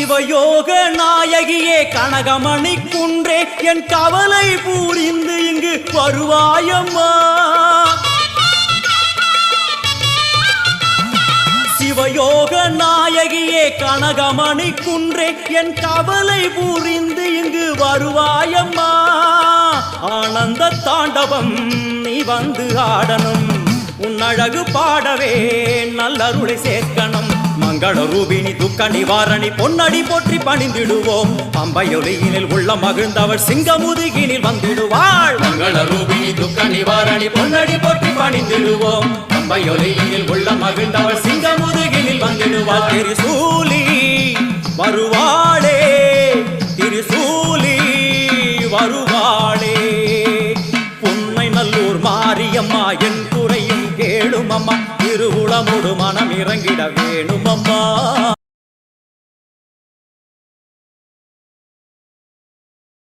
சிவயோக நாயகியே கனகமணி குன்றே என் கவலை புரிந்து இங்கு வருவாயம்மா. சிவயோக நாயகியே கனகமணி குன்றே என் கவலை புரிந்து இங்கு வருவாயம்மா. ஆனந்த தாண்டவம் நீ வந்து ஆடணும், உன் அழகு பாடவே நல்லருளை சேர்க்கணும். மங்கள ரூபினி துக்க நிவாரணி பொன்னடி போற்றி பணிந்திடுவோம். பம்பையொலியினில் உள்ள மகிழ்ந்தவள் சிங்கமுதுகினில் வந்திடுவாள். மங்கள ரூபினி துக்க நிவாரணி பொன்னடி போற்றி பணிந்திடுவோம். பம்பையொலியினில் உள்ள மகிழ்ந்தவள் சிங்கமுதுகினில் வந்திடுவாள். திரிசூலி வருவாளே, திரிசூலி வருவாளே. புன்னை நல்லூர் மாரியம்மா என் குறையும் கேளுமம்மா. திருவுளமுடு மனம் இறங்கிட வேணுமம்மா.